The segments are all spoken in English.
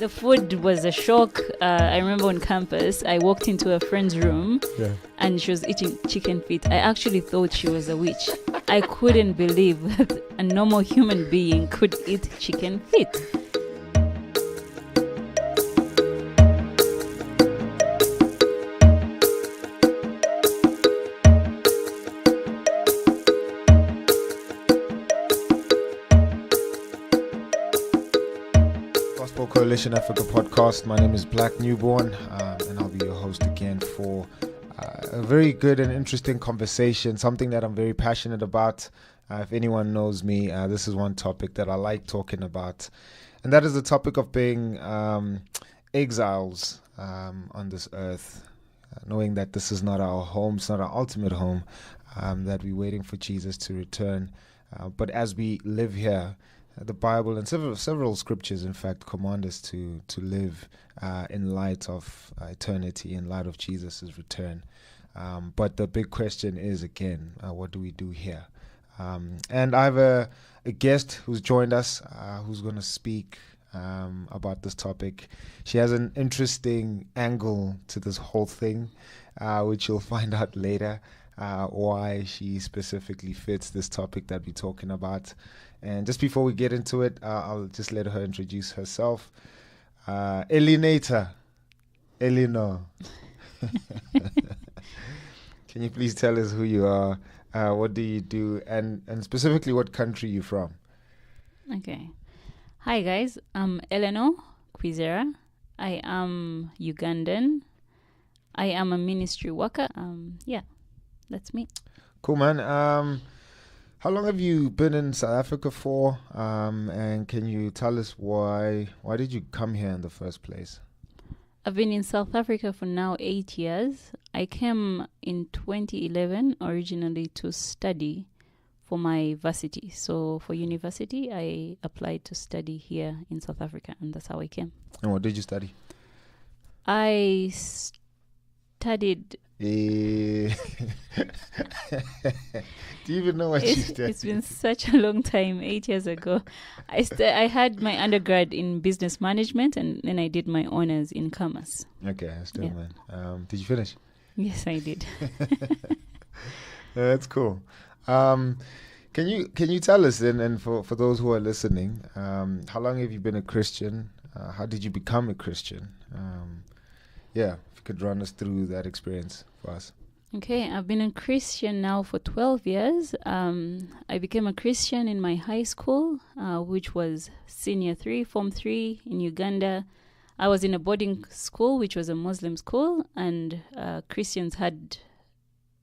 The food was a shock. I remember on campus, I walked into a friend's room and she was eating chicken feet. I actually thought she was a witch. I couldn't believe that a normal human being could eat chicken feet. Gospel Coalition Africa podcast. My name is Black Newborn, and I'll be your host again for a very good and interesting conversation, something that I'm very passionate about. If anyone knows me, this is one topic that I like talking about, and that is the topic of being exiles on this earth, knowing that this is not our home, it's not our ultimate home, that we're waiting for Jesus to return. But as we live here, the Bible and several scriptures, in fact, command us to live in light of eternity, in light of Jesus' return. But the big question is, again, what do we do here? And I have a guest who's joined us, who's going to speak about this topic. She has an interesting angle to this whole thing, which you'll find out later, why she specifically fits this topic that we're talking about. And just before we get into it, I'll just let her introduce herself. Elinor. Can you please tell us who you are, what do you do, and specifically what country you're from? Okay. Hi, guys. I'm Eleanor Kwizera. I am Ugandan. I am a ministry worker. That's me. Cool, man. How long have you been in South Africa for? And can you tell us why did you come here in the first place? I've been in South Africa for now 8 years. I came in 2011 originally to study for my varsity. So for university, I applied to study here in South Africa, and that's how I came. And what did you study? I studied... Do you even know what you studied? It's been such a long time, 8 years ago. I had my undergrad in business management, and then I did my honors in commerce. Okay, still, man. Did you finish? Yes, I did. That's cool. Can you tell us then, and for those who are listening, how long have you been a Christian? How did you become a Christian? If you could run us through that experience for us. Okay, I've been a Christian now for 12 years. I became a Christian in my high school, which was Senior 3, Form 3 in Uganda. I was in a boarding school, which was a Muslim school, and Christians had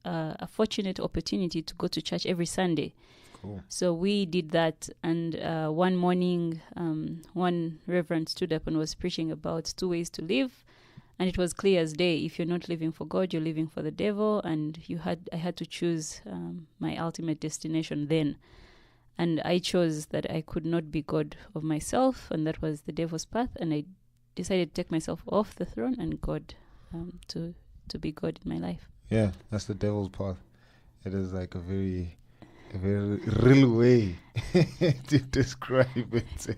a fortunate opportunity to go to church every Sunday. Cool. So we did that, and one morning, one reverend stood up and was preaching about 2 ways to live. And it was clear as day, if you're not living for God, you're living for the devil. And I had to choose my ultimate destination then. And I chose that I could not be God of myself, and that was the devil's path. And I decided to take myself off the throne and God to be God in my life. Yeah, that's the devil's path. It is like a very real way to describe it.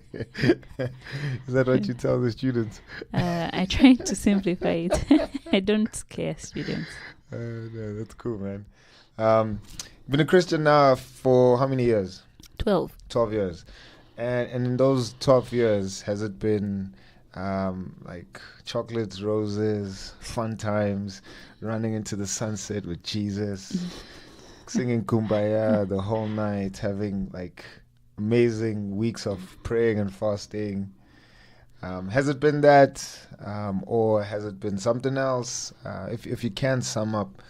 Is that what you tell the students? I try to simplify it. I don't scare students. No, that's cool, man. Been a Christian now for how many years? 12. 12 years. And in those 12 years, has it been like chocolates, roses, fun times, running into the sunset with Jesus, singing Kumbaya the whole night, having like amazing weeks of praying and fasting? Has it been that, or has it been something else? If you can sum up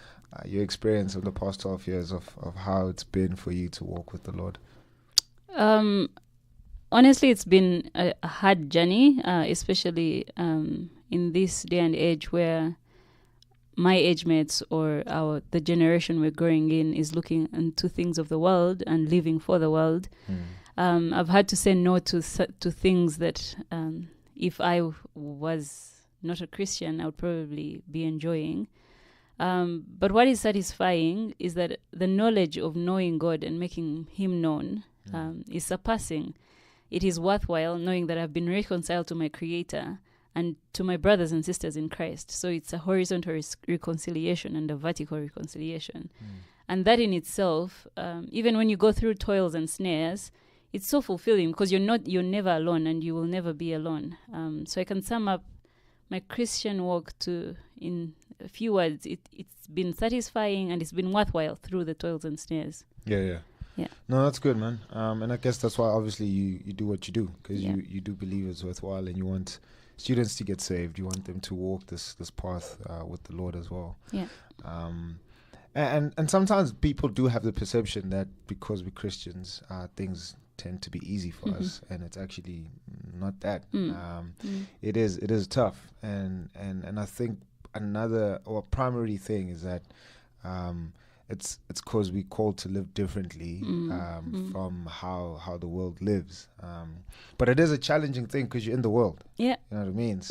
your experience of the past 12 years of how it's been for you to walk with the Lord. Honestly, it's been a hard journey, especially in this day and age where my age mates or the generation we're growing in is looking into things of the world and living for the world. I've had to say no to things that if I was not a Christian, I would probably be enjoying. But what is satisfying is that the knowledge of knowing God and making Him known is surpassing it is worthwhile knowing that I've been reconciled to my Creator and to my brothers and sisters in Christ. So it's a horizontal reconciliation and a vertical reconciliation. And that in itself, even when you go through toils and snares, it's so fulfilling because you're never alone, and you will never be alone. So I can sum up my Christian walk in a few words. It's been satisfying, and it's been worthwhile through the toils and snares. Yeah. No, that's good, man. And I guess that's why obviously you do what you do, because you do believe it's worthwhile, and you want students to get saved. You want them to walk this path with the Lord as well. Yeah. And sometimes people do have the perception that because we're Christians, things tend to be easy for us, and it's actually not that. It is tough, and I think another or primary thing is that it's because we're called to live differently from how the world lives. But it is a challenging thing because you're in the world. Yeah, you know what I mean.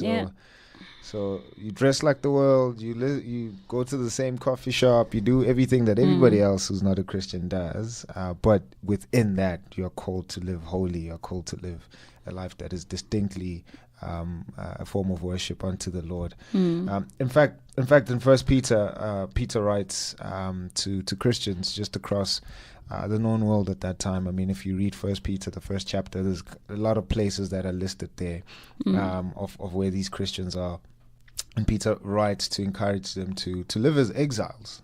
So you dress like the world, you go to the same coffee shop, you do everything that everybody else who's not a Christian does, but within that you're called to live holy, you're called to live a life that is distinctly a form of worship unto the Lord. In fact, in First Peter, Peter writes to Christians just across the known world at that time. I mean, if you read First Peter, the first chapter, there's a lot of places that are listed there of where these Christians are. And Peter writes to encourage them to live as exiles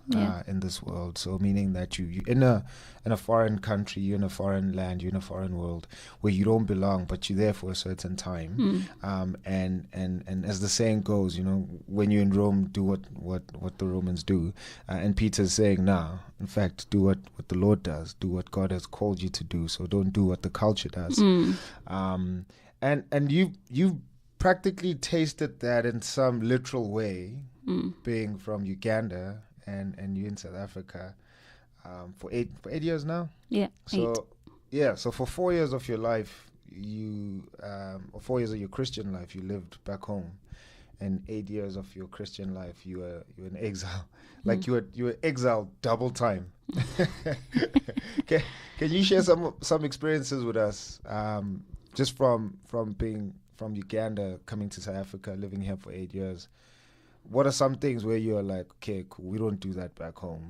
in this world. So meaning that you're in a foreign country, you're in a foreign land, you're in a foreign world where you don't belong, but you're there for a certain time. And as the saying goes, you know, when you're in Rome, do what the Romans do. And Peter's saying, nah, in fact, do what the Lord does, do what God has called you to do. So don't do what the culture does. And you've practically tasted that in some literal way, being from Uganda and you in South Africa for eight years now. Yeah. So for 4 years of your life, or 4 years of your Christian life, you lived back home, and 8 years of your Christian life, you were in exile. Like you were exiled double time. Can you share some experiences with us, just from being from Uganda, coming to South Africa, living here for 8 years? What are some things where you're like, okay, cool, we don't do that back home?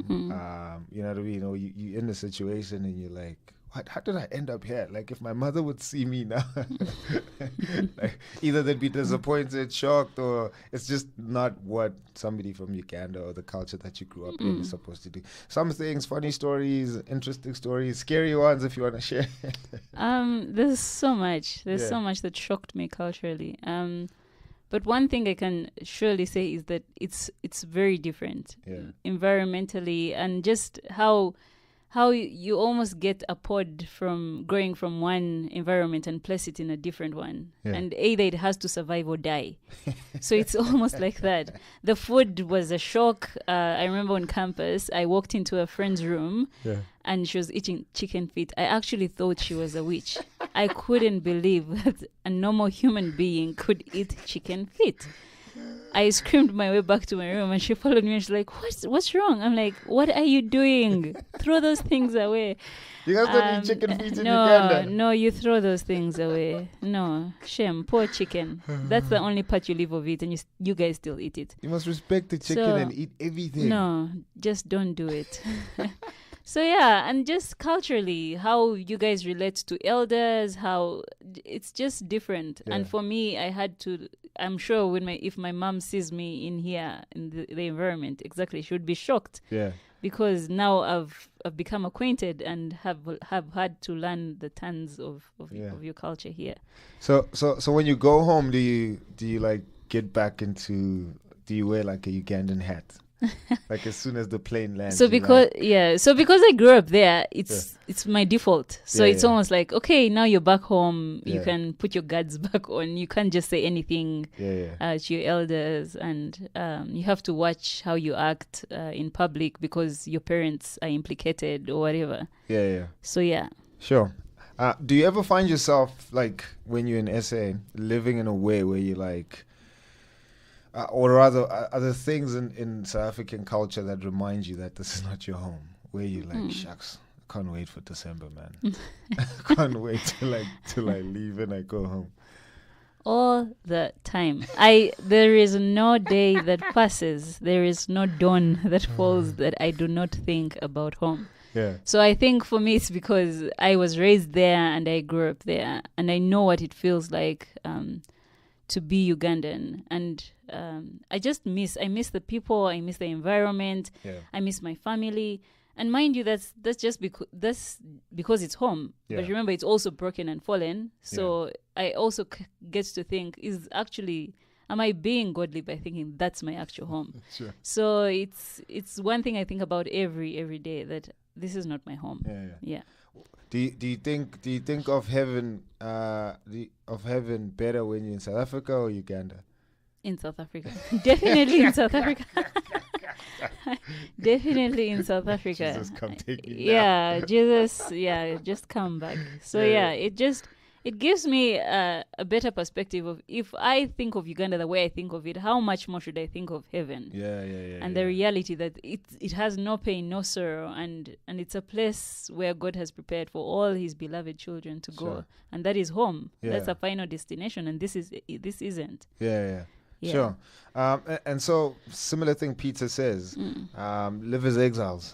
You know what I mean? Or you're in a situation and you're like, how did I end up here? Like, if my mother would see me now, like, either they'd be disappointed, shocked, or it's just not what somebody from Uganda or the culture that you grew up in is supposed to do. Some things, funny stories, interesting stories, scary ones, if you want to share. There's so much. So much that shocked me culturally. But one thing I can surely say is that it's very different environmentally, and just how you almost get a pod from growing from one environment and place it in a different one. And either it has to survive or die. So it's almost like that. The food was a shock. I remember on campus, I walked into a friend's room and she was eating chicken feet. I actually thought she was a witch. I couldn't believe that a normal human being could eat chicken feet. I screamed my way back to my room, and she followed me, and she's like, what's wrong? I'm like, what are you doing? Throw those things away. You guys don't eat chicken feet in Uganda? No, you throw those things away. No, shame, poor chicken. That's the only part you leave of it, and you guys still eat it. You must respect the chicken and eat everything. No, just don't do it. So and just culturally, how you guys relate to elders, how it's just different. And for me, I had to, I'm sure if my mom sees me in here, in the environment, exactly, she would be shocked. Yeah. Because now I've become acquainted and have had to learn the tons of your culture here. So when you go home, do you like get back into, do you wear like a Ugandan hat? Like as soon as the plane lands. So because I grew up there, it's my default. So it's almost like, okay, now you're back home. You can put your guards back on. You can't just say anything to your elders, and you have to watch how you act in public because your parents are implicated or whatever. So sure. Do you ever find yourself, like, when you're in SA, living in a way where you like, or rather, are there things in South African culture that remind you that this is not your home? Where you're like, shucks, can't wait for December, man. Can't wait till I leave and I go home. All the time. There is no day that passes, there is no dawn that falls that I do not think about home. Yeah. So I think for me it's because I was raised there and I grew up there, and I know what it feels like to be Ugandan. And I miss the people, I miss the environment, I miss my family. And mind you, that's just because it's home. Yeah. But remember, it's also broken and fallen. So I also get to think, am I being godly by thinking that's my actual home? Sure. So it's one thing I think about every day, that this is not my home. Yeah. Do you think of heaven better when you're in South Africa or Uganda? In South Africa. Definitely in South Africa. Definitely in South Africa. Jesus, come take me now. Yeah, Jesus, just come back. So it gives me a better perspective of, if I think of Uganda the way I think of it, how much more should I think of heaven? And the reality that it has no pain, no sorrow, and it's a place where God has prepared for all his beloved children to go. And that is home. That's a final destination, and this isn't. Yeah. Sure. And so, similar thing Peter says, live as exiles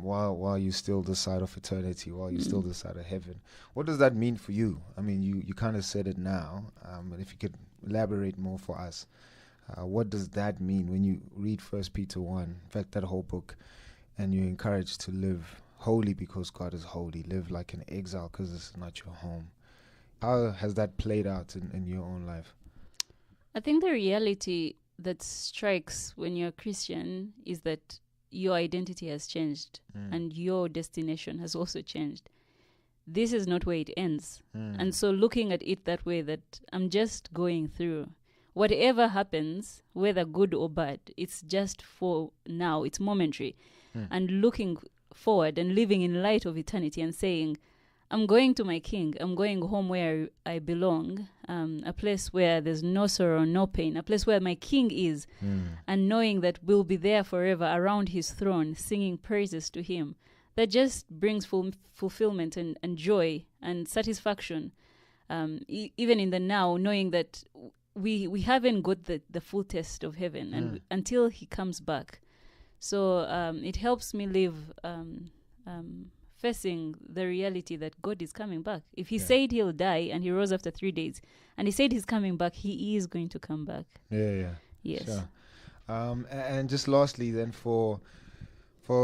while you still this side of eternity, while you still this side of heaven. What does that mean for you? I mean, you kind of said it now, but if you could elaborate more for us, what does that mean when you read 1 Peter 1, in fact, that whole book, and you're encouraged to live holy because God is holy, live like an exile because this is not your home. How has that played out in your own life? I think the reality that strikes when you're a Christian is that your identity has changed and your destination has also changed. This is not where it ends. And so looking at it that way, that I'm just going through. Whatever happens, whether good or bad, it's just for now. It's momentary. And looking forward and living in light of eternity and saying, I'm going to my King. I'm going home where I belong, a place where there's no sorrow, no pain, a place where my King is, and knowing that we'll be there forever around his throne, singing praises to him. That just brings fulfillment and joy and satisfaction, even in the now, knowing that we haven't got the full test of heaven and until he comes back. So it helps me live facing the reality that God is coming back. If he said he'll die and he rose after 3 days, and he said he's coming back, he is going to come back. Yes. Sure. And just lastly then, for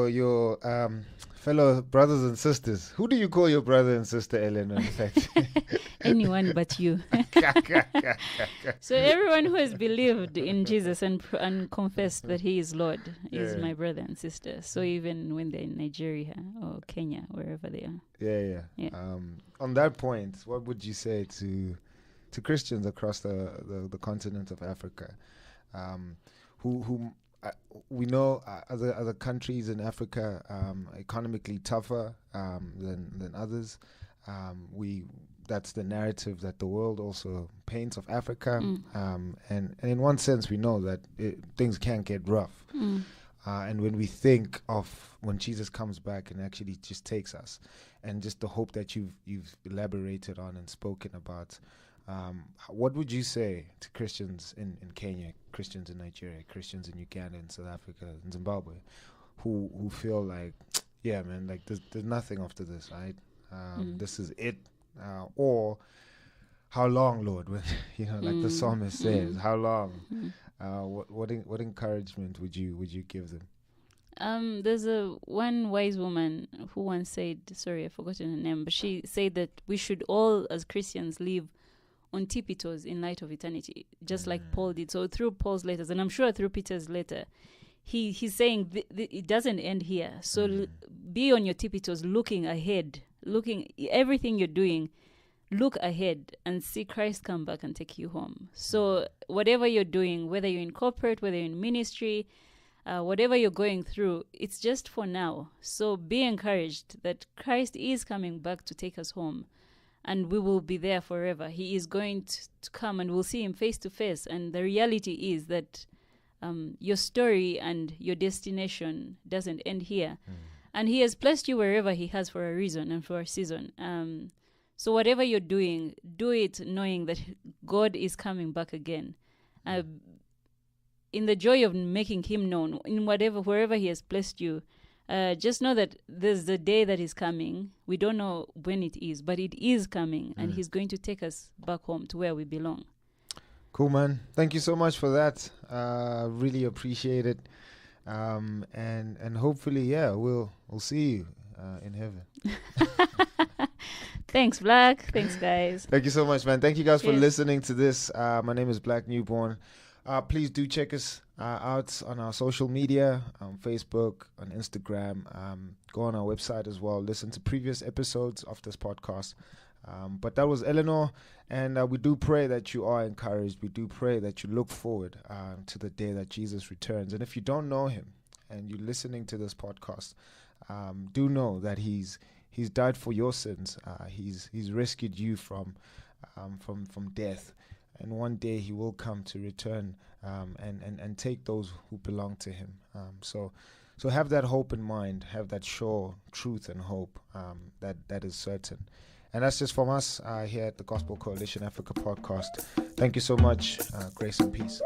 your fellow brothers and sisters, who do you call your brother and sister, Eleanor, in fact? Anyone but you. So everyone who has believed in Jesus and confessed that he is Lord is my brother and sister. So even when they're in Nigeria or Kenya, wherever they are. Yeah. On that point, what would you say to Christians across the continent of Africa, who we know other countries in Africa economically tougher than others. That's the narrative that the world also paints of Africa, and in one sense we know that things can get rough, and when we think of when Jesus comes back and actually just takes us, and just the hope that you've elaborated on and spoken about, what would you say to Christians in Kenya, Christians in Nigeria, Christians in Uganda, in South Africa, in Zimbabwe, who feel like, yeah, man, like there's nothing after this, right? This is it. Or how long, Lord? When, like the psalmist says, how long? What encouragement would you give them? There's one wise woman who once said, sorry, I've forgotten her name, but she said that we should all, as Christians, live on tippy toes in light of eternity, just like Paul did. So through Paul's letters, and I'm sure through Peter's letter, he's saying it doesn't end here. So be on your tippy toes, looking ahead, everything you're doing, look ahead and see Christ come back and take you home. So whatever you're doing, whether you're in corporate, whether you're in ministry, whatever you're going through, it's just for now. So be encouraged that Christ is coming back to take us home, and we will be there forever. He is going to come, and we'll see him face to face. And the reality is that your story and your destination doesn't end here. And he has placed you wherever he has for a reason and for a season. So whatever you're doing, do it knowing that God is coming back again. In the joy of making him known, in wherever he has placed you, just know that there's the day that is coming. We don't know when it is, but it is coming, and he's going to take us back home to where we belong. Cool, man. Thank you so much for that. Really appreciate it. And hopefully, we'll see you in heaven. Thanks, Black. Thanks, guys. Thank you so much, man. Thank you guys for Yes. listening to this. My name is Black Newborn. Please do check us out on our social media, on Facebook, on Instagram. Go on our website as well. Listen to previous episodes of this podcast. But that was Eleanor, and we do pray that you are encouraged. We do pray that you look forward to the day that Jesus returns. And if you don't know him and you're listening to this podcast, do know that he's died for your sins. He's rescued you from death. And one day he will come to return and take those who belong to him. So have that hope in mind. Have that sure truth and hope that is certain. And that's just from us here at the Gospel Coalition Africa podcast. Thank you so much. Grace and peace.